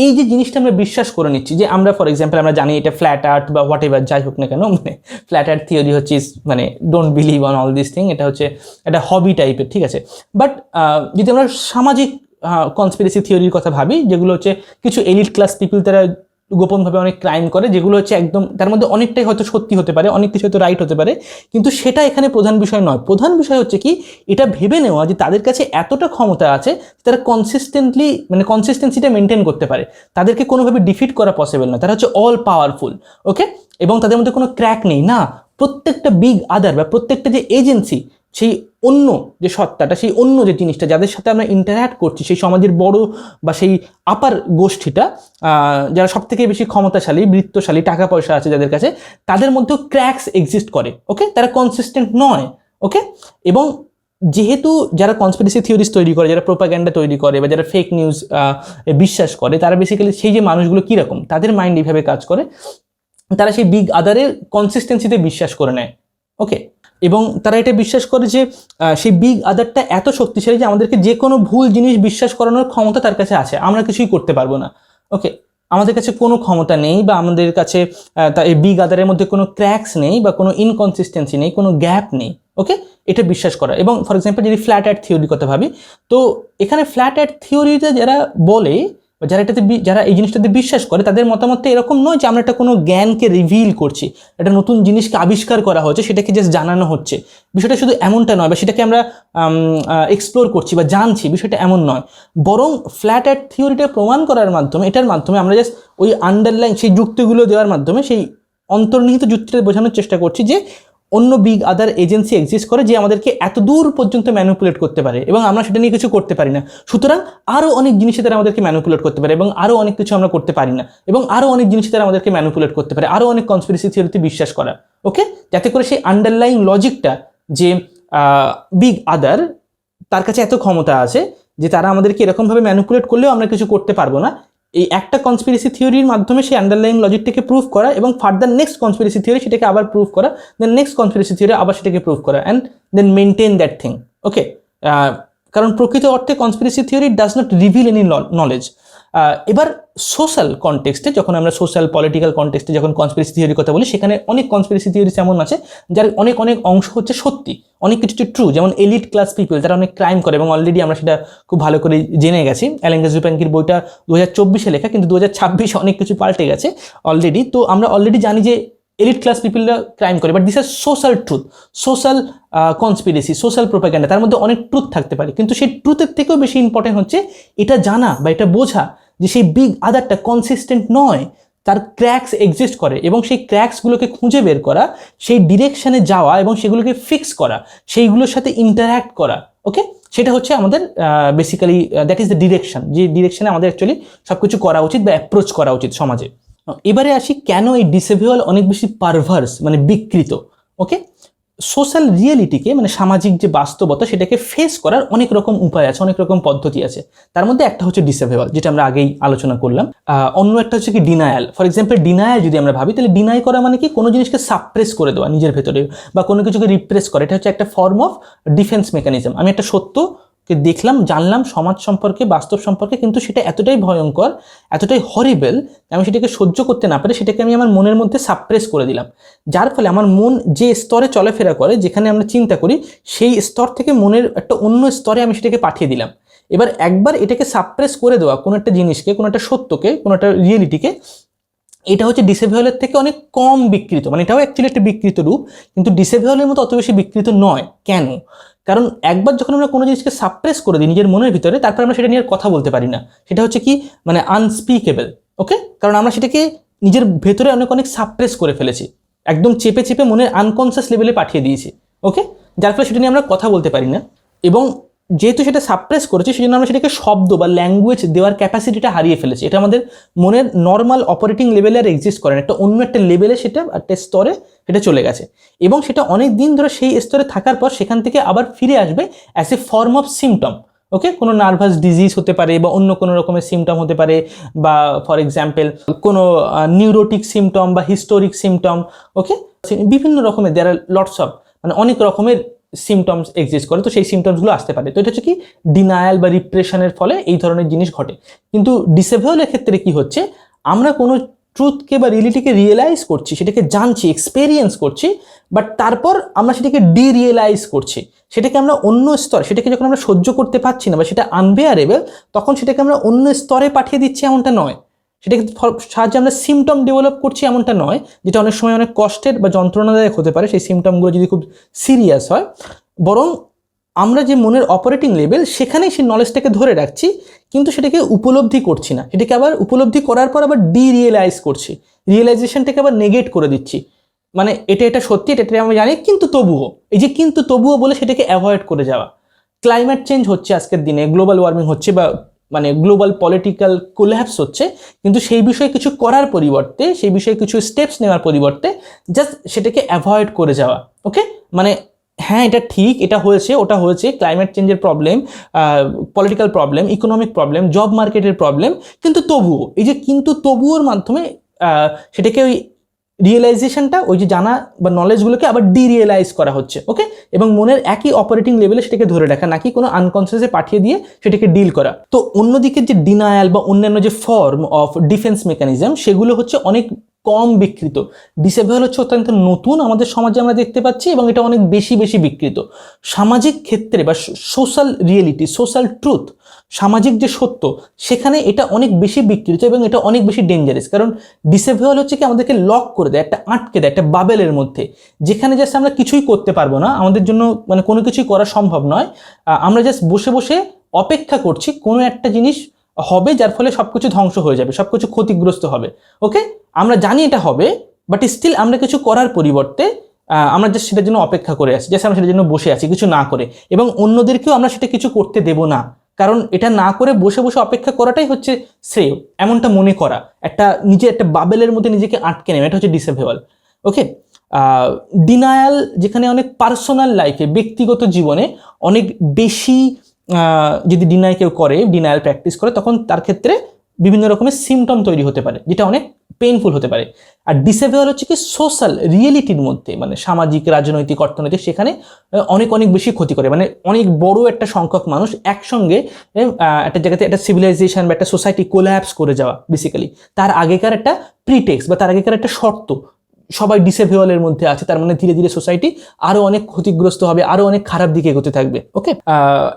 এই যে জিনিসটা আমরা বিশ্বাস করে নিচ্ছি, যে আমরা ফর এক্সাম্পল আমরা জানি এটা ফ্ল্যাট আর্থ বা হোয়াট এভার যাই হোক না কেন, মানে ফ্ল্যাট আর্থ থিওরি হচ্ছে মানে don't believe on all this thing, এটা হচ্ছে একটা হবি টাইপের, ঠিক আছে। বাট যদি আমরা সামাজিক কনস্পিরেসি থিওরির কথা ভাবি, যেগুলো হচ্ছে কিছু এলিট ক্লাস পিপল তারা গোপনভাবে অনেক ক্রাইম করে, যেগুলো হচ্ছে একদম তার মধ্যে অনেকটাই হয়তো সত্যি হতে পারে, অনেক কিছু হয়তো রাইট হতে পারে, কিন্তু সেটা এখানে প্রধান বিষয় নয়। প্রধান বিষয় হচ্ছে কি, এটা ভেবে নেওয়া যে তাদের কাছে এতটা ক্ষমতা আছে, তারা কনসিস্টেন্টলি, মানে কনসিস্টেন্সিটা মেনটেন করতে পারে, তাদেরকে কোনোভাবে ডিফিট করা পসিবল না, তারা হচ্ছে অল পাওয়ারফুল, ওকে, এবং তাদের মধ্যে কোনো ক্র্যাক নেই। না, প্রত্যেকটা বিগ আদার বা প্রত্যেকটা যে এজেন্সি, সেই অন্য যে সত্তাটা, সেই অন্য যে জিনিসটা যাদের সাথে আমরা ইন্টারঅ্যাক্ট করছি, সেই সমাজের বড় বা সেই আপার গোষ্ঠীটা, যারা সব থেকে বেশি ক্ষমতাশালী, বৃত্তশালী, টাকা পয়সা আছে যাদের কাছে, তাদের মধ্যেও ক্র্যাকস এক্সিস্ট করে, ওকে, তারা কনসিস্টেন্ট নয়, ওকে। এবং যেহেতু যারা কনস্পিরেসি থিওরিজ তৈরি করে, যারা প্রোপাগ্যান্ডা তৈরি করে, বা যারা ফেক নিউজ বিশ্বাস করে, তারা বেসিক্যালি সেই যে মানুষগুলো কীরকম, তাদের মাইন্ড এইভাবে কাজ করে, তারা সেই বিগ আদারের কনসিস্টেন্সিতে বিশ্বাস করে নেয়, ওকে। এবং তারা এটা বিশ্বাস করে যে সেই বিগ আদারটা এত শক্তিশালী যে আমাদেরকে যে কোনো ভুল জিনিস বিশ্বাস করানোর ক্ষমতা তার কাছে আছে, আমরা কিছুই করতে পারবো না, ওকে, আমাদের কাছে কোনো ক্ষমতা নেই, বা আমাদের কাছে এই বিগ আদারের মধ্যে কোনো ক্র্যাকস নেই, বা কোনো ইনকনসিস্টেন্সি নেই, কোনো গ্যাপ নেই, ওকে, এটা বিশ্বাস করা। এবং ফর এক্সাম্পল যদি ফ্ল্যাট আর্থ থিওরির কথা ভাবি, তো এখানে ফ্ল্যাট আর্থ থিওরিটা যারা বলে, যারা এটাতে, যারা এই জিনিসটাতে বিশ্বাস করে, তাদের মতামতটা এরকম নয় যে আমরা একটা কোনো জ্ঞানকে রিভিল করছি, একটা নতুন জিনিসকে আবিষ্কার করা হচ্ছে, সেটাকে জাস্ট জানানো হচ্ছে, বিষয়টা শুধু এমনটা নয়, বা সেটাকে আমরা এক্সপ্লোর করছি বা জানছি, বিষয়টা এমন নয়। বরং ফ্ল্যাট আর্থ থিওরিটা প্রমাণ করার মাধ্যমে, এটার মাধ্যমে আমরা জাস্ট ওই আন্ডারলাইন সেই যুক্তিগুলো দেওয়ার মাধ্যমে, সেই অন্তর্নিহিত যুক্তিটা বোঝানোর চেষ্টা করছি যে অন্য বিগ আদার এজেন্সি এক্সিস্ট করে, যে আমাদেরকে এত দূর পর্যন্ত ম্যানিপুলেট করতে পারে, এবং আমরা সেটা নিয়ে কিছু করতে পারি না। সুতরাং আরও অনেক জিনিসে তারা আমাদেরকে ম্যানিপুলেট করতে পারে, এবং আরও অনেক কিছু আমরা করতে পারি না, এবং আরও অনেক জিনিসে তারা আমাদেরকে ম্যানিপুলেট করতে পারে, আরও অনেক কনস্পিরেসি থিওরিতে বিশ্বাস করা, ওকে, যাতে করে সেই আন্ডারলাইং লজিকটা, যে বিগ আদার তার কাছে এত ক্ষমতা আছে যে তারা আমাদেরকে এরকমভাবে ম্যানিপুলেট করলেও আমরা কিছু করতে পারবো না, এই একটা কনস্পিরেসি থিওরির মাধ্যমে সেই আন্ডারলাইং লজিকটাকে প্রুভ করা, এবং ফার্দার নেক্সট কনস্পিরেসি থিওরি সেটাকে আবার প্রুভ করা, দেন নেক্সট কনস্পিরেসি থিওরি আবার সেটাকে প্রুভ করা, and then maintain that thing, okay. কারণ প্রকৃত অর্থে conspiracy theory does not reveal any knowledge. এবার সোশ্যাল কনটেক্সটে, যখন আমরা সোশ্যাল পলিটিক্যাল কনটেক্সটে যখন কনস্পিরেসি থিওরির কথা বলি, সেখানে অনেক কনস্পিরেসি থিওরি এমন আছে যার অনেক অনেক অংশ হচ্ছে সত্যি, অনেক কিছু ট্রু। যেমন এলিট ক্লাস পিপল, তারা অনেক ক্রাইম করে, এবং অলরেডি আমরা সেটা খুব ভালো করে জেনে গেছি। অ্যালেন জুপ্যাঙ্কির বইটা 2024-এ লেখা, কিন্তু 2026-এ অনেক কিছু পাল্টে গেছে অলরেডি। তো আমরা অলরেডি জানি যে এলিট ক্লাস পিপলরা ক্রাইম করে, but this are social truth, social conspiracy, social propaganda, তার মধ্যে অনেক ট্রুথ থাকতে পারে, কিন্তু সেই ট্রুথের থেকেও বেশি ইম্পর্টেন্ট হচ্ছে এটা জানা বা এটা বোঝা যে সেই বিগ আদারটা কনসিস্টেন্ট নয়, তার ক্র্যাকস এক্সিস্ট করে, এবং সেই ক্র্যাকসগুলোকে খুঁজে বের করা, সেই ডিরেকশানে যাওয়া এবং সেগুলোকে ফিক্স করা, সেইগুলোর সাথে ইন্টারঅ্যাক্ট করা, ওকে, সেটা হচ্ছে আমাদের basically that is the direction, যে ডিরেকশানে আমাদের অ্যাকচুয়ালি সব কিছু করা উচিত বা অ্যাপ্রোচ করা উচিত সমাজে। এবারে আসি কেন এই ডিসেভিউয়াল অনেক বেশি পারভার্স মানে বিকৃত। ওকে, সোশ্যাল রিয়েলিটিকে মানে সামাজিক যে বাস্তবতা সেটাকে ফেস করার অনেক রকম উপায় আছে, অনেক রকম পদ্ধতি আছে। তার মধ্যে একটা হচ্ছে ডিসেভিউয়াল, যেটা আমরা আগেই আলোচনা করলাম। অন্য একটা হচ্ছে কি ডিনায়াল। ফর এক্সাম্পল ডিনায়াল যদি আমরা ভাবি, তাহলে ডিনাই করা মানে কি কোনো জিনিসকে সাপ্রেস করে দেওয়া নিজের ভেতরে, বা কোনো কিছুকে রিপ্রেস করা। এটা হচ্ছে একটা ফর্ম অফ ডিফেন্স মেকানিজম। আমি একটা সত্যকে দেখলাম, জানলাম সমাজ সম্পর্কে, বাস্তব সম্পর্কে, কিন্তু সেটা এতটাই ভয়ঙ্কর, এতটাই হরিবেল, আমি সেটাকে সহ্য করতে না পারে সেটাকে আমি আমার মনের মধ্যে সাপ্রেস করে দিলাম। যার ফলে আমার মন যে স্তরে চলাফেরা করে, যেখানে আমরা চিন্তা করি, সেই স্তর থেকে মনের একটা অন্য স্তরে আমি সেটাকে পাঠিয়ে দিলাম। এবার একবার এটাকে সাপ্রেস করে দেওয়া কোনো একটা জিনিসকে, কোনো একটা সত্যকে, কোনো একটা রিয়েলিটিকে, এটা হচ্ছে ডিসেভিউয়ালের থেকে অনেক কম বিকৃত। মানে এটাও অ্যাকচুয়ালি একটা বিকৃত রূপ, কিন্তু ডিসেভিউয়ালের মতো অত বেশি বিকৃত নয়। কেন? কারণ একবার যখন আমরা কোনো জিনিসকে সাপ্রেস করে দিই নিজের মনের ভিতরে, তারপর আমরা সেটা নিয়ে কথা বলতে পারি না। সেটা হচ্ছে কি মানে আনস্পিকেবল। ওকে, কারণ আমরা সেটাকে নিজের ভেতরে অনেক অনেক সাপ্রেস করে ফেলেছি, একদম চেপে চেপে মনের আনকনসিয়াস লেভেলে পাঠিয়ে দিয়েছি। ওকে, যার ফলে সেটা নিয়ে আমরা কথা বলতে পারি না। এবং যেহেতু সেটা সাপ্রেস করেছে, সেজন্য আমরা সেটাকে শব্দ বা ল্যাঙ্গুয়েজ দেওয়ার ক্যাপাসিটিটা হারিয়ে ফেলেছি। এটা আমাদের মনের নর্মাল অপারেটিং লেভেলে আর এক্সিস্ট করে না, একটা অন্য একটা লেভেলে সেটা একটা স্তরে সেটা চলে গেছে। এবং সেটা অনেক দিন ধরে সেই স্তরে থাকার পর সেখান থেকে আবার ফিরে আসবে as a form of symptom. Okay, কোনো নার্ভাস ডিজিজ হতে পারে, বা অন্য কোনো রকমের সিমটম হতে পারে, বা ফর এক্সাম্পল কোনো নিউরোটিক সিমটম বা হিস্টোরিক সিমটম। ওকে, বিভিন্ন রকমের দেয়ার আর লটস অফ, মানে অনেক রকমের সিমটমস এক্সিস্ট করে, তো সেই সিমটমসগুলো আসতে পারে। তো এটা হচ্ছে কি ডিনায়াল বা রিপ্রেশনের ফলে এই ধরনের জিনিস ঘটে। কিন্তু ডিসেভিউয়ালের ক্ষেত্রে কি হচ্ছে, আমরা কোনো ট্রুথকে বা রিয়েলিটিকে রিয়েলাইজ করছি, সেটাকে জানছি, এক্সপেরিয়েন্স করছি, বাট তারপর আমরা সেটাকে ডিরিয়েলাইজ করছি। সেটাকে আমরা অন্য স্তর, সেটাকে যখন আমরা সহ্য করতে পারছি না বা সেটা আনবেয়ারেবল, তখন সেটাকে আমরা অন্য স্তরে পাঠিয়ে দিচ্ছি, এমনটা নয়। সেটাকে সাহায্যে আমরা সিমটম ডেভেলপ করছি, এমনটা নয়, যেটা অনেক সময় অনেক কষ্টের বা যন্ত্রণাদায়ক হতে পারে সেই সিমটমগুলো যদি খুব সিরিয়াস হয়। বরং আমরা যে মনের অপারেটিং লেভেল, সেখানেই সেই নলেজটাকে ধরে রাখছি, কিন্তু সেটাকে উপলব্ধি করছি না। সেটাকে আবার উপলব্ধি করার পর আবার ডিরিয়েলাইজ করছি, রিয়েলাইজেশনটাকে আবার নেগেট করে দিচ্ছি। মানে এটা সত্যি, এটা আমি জানি, কিন্তু তবুও, এই যে কিন্তু তবুও বলে সেটাকে অ্যাভয়েড করে যাওয়া। ক্লাইমেট চেঞ্জ হচ্ছে আজকের দিনে, গ্লোবাল ওয়ার্মিং হচ্ছে, বা মানে গ্লোবাল পলিটিক্যাল কোল্যাপস হচ্ছে, কিন্তু সেই বিষয়ে কিছু করার পরিবর্তে, সেই বিষয়ে কিছু স্টেপস নেওয়ার পরিবর্তে জাস্ট সেটাকে অ্যাভয়েড করে যাওয়া। ওকে, মানে হ্যাঁ এটা ঠিক, এটা হয়েছে, ওটা হয়েছে, ক্লাইমেট চেঞ্জের problem, political problem, economic problem, job মার্কেটের প্রবলেম, কিন্তু তবুও, এই যে কিন্তু তবুওর মাধ্যমে সেটাকে ওই রিয়েলাইজেশনটা, ওই যে জানা বা নলেজগুলোকে আবার ডিরিয়েলাইজ করা হচ্ছে। ওকে, এবং মনের একই অপারেটিং লেভেলে সেটাকে ধরে রাখা, নাকি কোনো আনকনসিয়াসে পাঠিয়ে দিয়ে সেটাকে ডিল করা। তো অন্যদিকে যে ডিনায়াল বা অন্যান্য যে ফর্ম অফ ডিফেন্স মেকানিজম, সেগুলো হচ্ছে অনেক কম বিকৃত। ডিসেভিউয়াল হচ্ছে অত্যন্ত নতুন আমাদের সমাজে আমরা দেখতে পাচ্ছি, এবং এটা অনেক বেশি বেশি বিকৃত। সামাজিক ক্ষেত্রে বা সোশ্যাল রিয়েলিটি, সোশ্যাল ট্রুথ, সামাজিক যে সত্য, সেখানে এটা অনেক বেশি বিকৃত এবং এটা অনেক বেশি ডেঞ্জারাস। কারণ ডিসেভিউয়াল হচ্ছে কি আমাদেরকে লক করে দেয়, একটা আটকে দেয় একটা বাবেলের মধ্যে, যেখানে জাস্ট আমরা কিছুই করতে পারবো না, আমাদের জন্য মানে কোনো কিছুই করা সম্ভব নয়। আমরা জাস্ট বসে বসে অপেক্ষা করছি কোনো একটা জিনিস হবে, যার ফলে সবকিছু ধ্বংস হয়ে যাবে, সবকিছু ক্ষতিগ্রস্ত হবে। ওকে, আমরা জানি এটা হবে, বাট স্টিল আমরা কিছু করার পরিবর্তে আমরা জাস্ট সেটার জন্য অপেক্ষা করে আছি, জাস্ট আমরা সেটার জন্য বসে আছি কিছু না করে, এবং অন্যদেরকেও আমরা সেটা কিছু করতে দেব না। কারণ এটা না করে বসে বসে অপেক্ষা করাটাই হচ্ছে শ্রেয়, এমনটা মনে করা, একটা নিজের একটা বাবেলের মধ্যে নিজেকে আটকে নেওয়া, এটা হচ্ছে ডিসেভিউয়াল। ওকে, ডিনায়াল যেখানে অনেক পার্সোনাল লাইফে, ব্যক্তিগত জীবনে অনেক বেশি যদি ডিনাই কেউ করে, ডিনায়াল প্র্যাকটিস করে, তখন তার ক্ষেত্রে বিভিন্ন রকমের সিমটম তৈরি হতে পারে, যেটা অনেক পেইনফুল হতে পারে। আর ডিসেভিউয়াল হচ্ছে কি সোশ্যাল রিয়েলিটির মধ্যে, মানে সামাজিক, রাজনৈতিক, অর্থনৈতিক, সেখানে অনেক অনেক বেশি ক্ষতি করে। মানে অনেক বড় একটা সংখ্যক মানুষ একসঙ্গে একটা জায়গাতে একটা সিভিলাইজেশন বা একটা সোসাইটি কোল্যাপস করে যাওয়া, বেসিক্যালি তার আগেকার একটা প্রিটেক্স বা তার আগেকার একটা শর্ত, সবাই ডিসেভিউয়ালের মধ্যে আছে, তার মানে ধীরে ধীরে সোসাইটি আরো অনেক ক্ষতিগ্রস্ত হবে, আরো অনেক খারাপ দিকে এগোতে থাকবে। ওকে,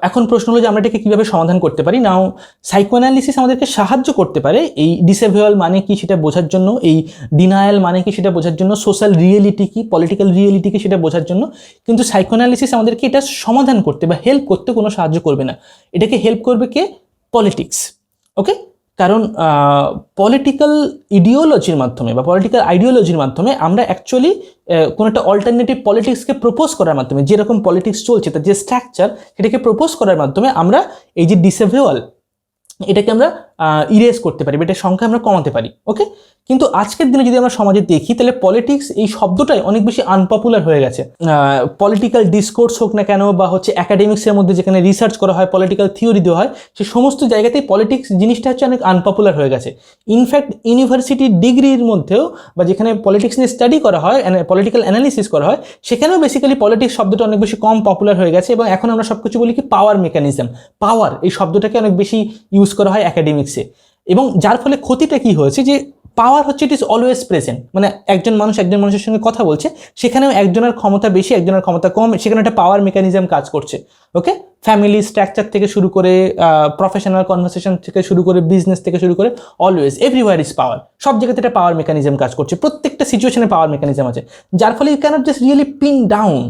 এখন প্রশ্ন হলো যে আমরা এটাকে কিভাবে সমাধান করতে পারি। নাও সাইকোঅ্যানালিসিস আমাদেরকে সাহায্য করতে পারে এই ডিসেভিউয়াল মানে কি সেটা বোঝার জন্য, এই ডিনায়াল মানে কি সেটা বোঝার জন্য, সোশ্যাল রিয়েলিটি কি, পলিটিক্যাল রিয়েলিটি কি সেটা বোঝার জন্য। কিন্তু সাইকোঅ্যানালিসিস আমাদেরকে এটা সমাধান করতে বা হেল্প করতে কোনো সাহায্য করবে না। এটাকে হেল্প করবে কে? পলিটিক্স। ওকে, কারণ পলিটিক্যাল ইডিওলজির মাধ্যমে বা পলিটিক্যাল আইডিওলজির মাধ্যমে আমরা অ্যাকচুয়ালি কোনো একটা অল্টারনেটিভ পলিটিক্সকে প্রপোজ করার মাধ্যমে, যেরকম পলিটিক্স চলছে তার যে স্ট্রাকচার, সেটাকে প্রপোজ করার মাধ্যমে আমরা এই যে ডিসেভিউয়াল, এটাকে আমরা ইরেজ করতে পারি, বা এটার সংখ্যা আমরা কমাতে পারি। ওকে, কিন্তু আজকের দিনে যদি আমরা সমাজে দেখি তাহলে পলিটিক্স এই শব্দটাই অনেক বেশি আনপপুলার হয়ে গেছে। পলিটিক্যাল ডিসকোর্স হোক না কেন, বা হচ্ছে একাডেমিক্সের মধ্যে যেখানে রিসার্চ করা হয়, পলিটিক্যাল থিওরি দেওয়া হয়, সে সমস্ত জায়গাতেই পলিটিক্স জিনিসটা হচ্ছে অনেক আনপপুলার হয়ে গেছে। ইনফ্যাক্ট ইউনিভার্সিটি ডিগ্রির মধ্যেও, বা যেখানে পলিটিক্স নিয়ে স্টাডি করা হয়, পলিটিক্যাল অ্যানালিসিস করা হয়, সেখানেও বেসিক্যালি পলিটিক্স শব্দটা অনেক বেশি কম পপুলার হয়ে গেছে। এবং এখন আমরা সবকিছু বলি কি পাওয়ার মেকানিজম, পাওয়ার এই শব্দটাকে অনেক বেশি ইউজ করা হয় একাডেমিক্সে। এবং যার ফলে ক্ষতিটা কি হয়েছে, যে পাওয়ার হচ্ছে ইট ইজ অলওয়েজ প্রেজেন্ট, মানে একজন মানুষের সঙ্গে কথা বলছে, সেখানেও একজনের ক্ষমতা বেশি, একজনের ক্ষমতা কম, সেখানে একটা পাওয়ার মেকানিজম কাজ করছে। ওকে, ফ্যামিলি স্ট্রাকচার থেকে শুরু করে, প্রফেশনাল কনভারসেশন থেকে শুরু করে, বিজনেস থেকে শুরু করে, অলওয়েজ এভরিওয়ার ইজ পাওয়ার। সব জায়গাতে একটা পাওয়ার মেকানিজম কাজ করছে, প্রত্যেকটা সিচুয়েশনে পাওয়ার মেকানিজম আছে, যার ফলে you can't just really pin down.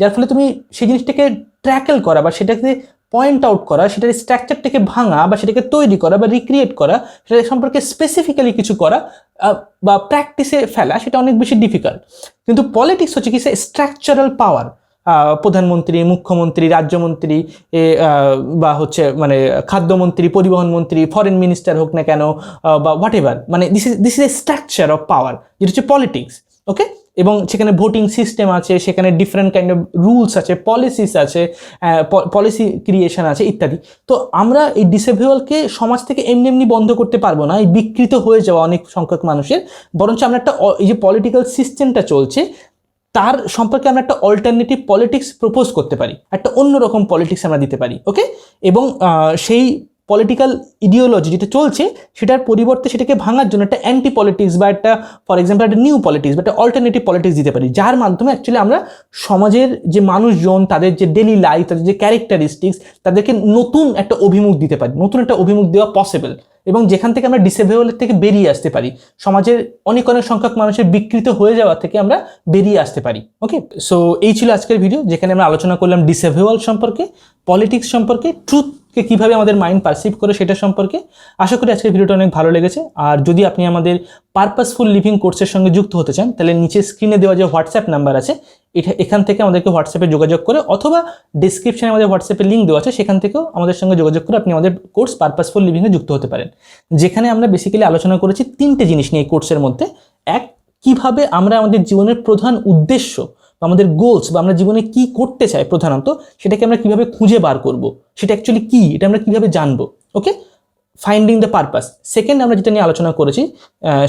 যার ফলে তুমি সেই জিনিসটাকে ট্র্যাকেল করা, বা সেটাকে পয়েন্ট আউট করা, সেটার স্ট্রাকচারটাকে ভাঙা, বা সেটাকে তৈরি করা, বা রিক্রিয়েট করা, সেটা সম্পর্কে স্পেসিফিক্যালি কিছু করা, বা প্র্যাকটিসে ফেলা, সেটা অনেক বেশি ডিফিকাল্ট। কিন্তু পলিটিক্স হচ্ছে কি, স্ট্রাকচারাল পাওয়ার। প্রধানমন্ত্রী, মুখ্যমন্ত্রী, রাজ্যমন্ত্রী, বা হচ্ছে মানে খাদ্যমন্ত্রী, পরিবহন মন্ত্রী, ফরেন মিনিস্টার হোক না কেন, বা হোয়াট এভার, মানে this is a structure of power, যেটা হচ্ছে পলিটিক্স। ওকে, এবং সেখানে ভোটিং সিস্টেম আছে, সেখানে ডিফারেন্ট কাইন্ড অফ রুলস আছে, পলিসিস আছে, পলিসি ক্রিয়েশন আছে ইত্যাদি। তো আমরা এই ডিসেবলকে সমাজ থেকে এমনি এমনি বন্ধ করতে পারবো না, এই বিকৃত হয়ে যাওয়া অনেক সংখ্যক মানুষের, বরঞ্চ আমরা একটা এই যে পলিটিক্যাল সিস্টেমটা চলছে তার সম্পর্কে আমরা একটা অল্টারনেটিভ পলিটিক্স প্রপোজ করতে পারি, একটা অন্যরকম পলিটিক্স আমরা দিতে পারি। ওকে, এবং সেই পলিটিক্যাল ইডিওলজি যেটা চলছে সেটার পরিবর্তে সেটাকে ভাঙার জন্য একটা অ্যান্টি পলিটিক্স, বা একটা ফর এক্সাম্পল একটা নিউ পলিটিক্স, বা একটা অল্টারনেটিভ পলিটিক্স দিতে পারি, যার মাধ্যমে অ্যাকচুয়ালি আমরা সমাজের যে মানুষজন, তাদের যে ডেলি লাইফ, তাদের যে ক্যারেক্টারিস্টিক্স, তাদেরকে নতুন একটা অভিমুখ দিতে পারি, নতুন একটা অভিমুখ দেওয়া পসিবল, এবং যেখান থেকে আমরা ডিসেবলের থেকে বেরিয়ে আসতে পারি, সমাজের অনেক সংখ্যক মানুষের বিকৃত হয়ে যাওয়া থেকে আমরা বেরিয়ে আসতে পারি। ওকে, সো এই ছিল আজকের ভিডিও, যেখানে আমরা আলোচনা করলাম ডিসেবল সম্পর্কে, পলিটিক্স সম্পর্কে, ট্রুথকে কীভাবে আমাদের মাইন্ড পারসিভ করে সেটা সম্পর্কে। আশা করি আজকের ভিডিওটা অনেক ভালো লেগেছে। আর যদি আপনি আমাদের পারপাসফুল লিভিং কোর্সের সঙ্গে যুক্ত হতে চান, তাহলে নিচে স্ক্রিনে দেওয়া যে হোয়াটসঅ্যাপ নাম্বার আছে, এখান থেকে আমাদেরকে হোয়াটসঅ্যাপে যোগাযোগ করে, অথবা ডিসক্রিপশনে আমাদের হোয়াটসঅ্যাপের লিঙ্ক দেওয়া আছে, সেখান থেকেও আমাদের সঙ্গে যোগাযোগ করে আপনি আমাদের কোর্স পারপাসফুল লিভিংয়ে যুক্ত হতে পারেন, যেখানে আমরা বেসিক্যালি আলোচনা করেছি 3টে জিনিস নিয়ে এই কোর্সের মধ্যে। এক, কিভাবে আমরা আমাদের জীবনের প্রধান উদ্দেশ্য বা আমাদের গোলস, বা আমরা জীবনে কি করতে চাই প্রধানত, সেটাকে আমরা কিভাবে খুঁজে বার করব, সেটা অ্যাকচুয়ালি কি, এটা আমরা কিভাবে জানবো। ওকে, ফাইন্ডিং দ্য পারপাস। সেকেন্ড, আমরা যেটা নিয়ে আলোচনা করেছি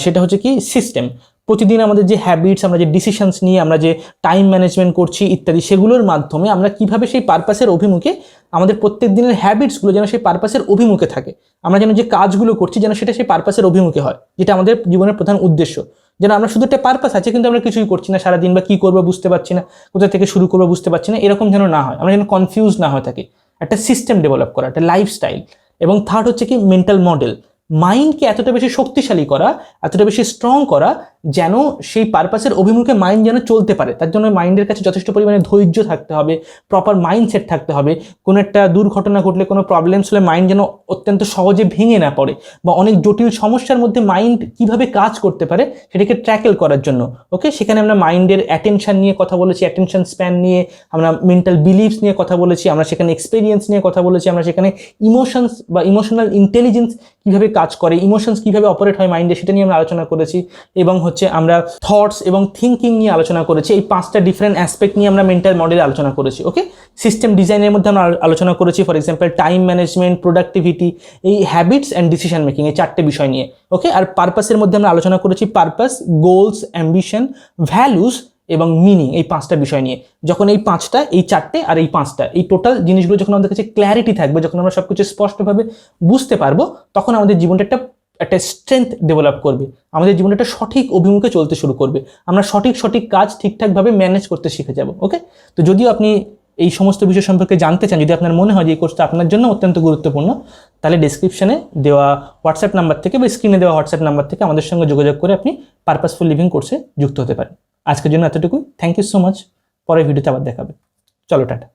সেটা হচ্ছে কি সিস্টেম। প্রতিদিন আমাদের যে হ্যাবিটস, আমরা যে ডিসিশনস নিয়ে, আমরা যে টাইম ম্যানেজমেন্ট করছি ইত্যাদি, সেগুলোর মাধ্যমে আমরা কিভাবে সেই পারপাসের অভিমুখে, আমাদের প্রত্যেক দিনের হ্যাবিটসগুলো যেন সেই পারপাসের অভিমুখে থাকে, আমরা যেন যে কাজগুলো করছি যেন সেটা সেই পারপাসের অভিমুখে হয়, যেটা আমাদের জীবনের প্রধান উদ্দেশ্য। যেন আমরা শুধু একটা পারপাস আছে কিন্তু আমরা কিছুই করছি না সারাদিন, বা কী করবো বুঝতে পারছি না, কোথা থেকে শুরু করবো বুঝতে পারছি না, এরকম যেন না হয়, আমরা যেন কনফিউজ না হয়ে থাকি। একটা সিস্টেম ডেভেলপ করা, একটা লাইফস্টাইল। এবং থার্ড হচ্ছে কি মেন্টাল মডেল, মাইন্ডকে এতটা বেশি শক্তিশালী করা, এতটা বেশি স্ট্রং করা, যেন সেই পারপাসের অভিমুখে মাইন্ড যেন চলতে পারে। তার জন্য মাইন্ডের কাছে যথেষ্ট পরিমাণে ধৈর্য থাকতে হবে, প্রপার মাইন্ডসেট থাকতে হবে। কোনো একটা দুর্ঘটনা ঘটলে, কোনো প্রবলেমস হলে মাইন্ড যেন অত্যন্ত সহজে ভেঙে না পড়ে, বা অনেক জটিল সমস্যার মধ্যে মাইন্ড কিভাবে কাজ করতে পারে সেটাকে ট্র্যাকেল করার জন্য। ওকে, সেখানে আমরা মাইন্ডের অ্যাটেনশন নিয়ে কথা বলেছি, অ্যাটেনশন স্প্যান নিয়ে, আমরা মেন্টাল বিলিভস নিয়ে কথা বলেছি, আমরা সেখানে এক্সপিরিয়েন্স নিয়ে কথা বলেছি, আমরা সেখানে ইমোশনস বা ইমোশনাল ইন্টেলিজেন্স কীভাবে কাজ করে, ইমোশনস কীভাবে অপারেট হয় মাইন্ডে, সেটা নিয়ে আমরা আলোচনা করেছি। এবং হচ্ছে আমরা থটস এবং থিঙ্কিং নিয়ে আলোচনা করেছি। এই 5টা ডিফারেন্ট অ্যাসপেক্ট নিয়ে আমরা মেন্টাল মডেল আলোচনা করেছি। ওকে, সিস্টেম ডিজাইনের মধ্যে আমরা আলোচনা করেছি, for example time management, productivity, এই হ্যাবিটস অ্যান্ড ডিসিশন মেকিং, এই 4টে বিষয় নিয়ে। ওকে, আর পারপাসের মধ্যে আমরা আলোচনা করেছি পারপাস, গোলস, অ্যাম্বিশন, ভ্যালুস এবং মিনিং, এই 5টা বিষয় নিয়ে। যখন এই 5টা, এই 4টে আর এই 5টা, এই টোটাল জিনিসগুলো যখন আমাদের কাছে ক্ল্যারিটি থাকবে, যখন আমরা সব কিছু স্পষ্টভাবে বুঝতে পারবো, তখন আমাদের জীবনটা একটা স্ট্রেংথ ডেভেলপ করবে, আমাদের জীবনে একটা সঠিক অভিমুখে চলতে শুরু করবে, আমরা সঠিক কাজ ঠিকঠাকভাবে ম্যানেজ করতে শিখে যাব। ওকে, তো যদিও আপনি এই সমস্ত বিষয় সম্পর্কে জানতে চান, যদি আপনার মনে হয় যে এই কোর্সটা আপনার জন্য অত্যন্ত গুরুত্বপূর্ণ, তাহলে ডেসক্রিপশনে দেওয়া হোয়াটসঅ্যাপ নাম্বার থেকে বা স্ক্রিনে দেওয়া হোয়াটসঅ্যাপ নাম্বার থেকে আমাদের সঙ্গে যোগাযোগ করে আপনি পারপাসফুল লিভিং কোর্সে যুক্ত হতে পারেন। আজকের জন্য এতটুকুই। Thank you so much. পরের ভিডিওতে আবার দেখাবে। চলো, টাটা।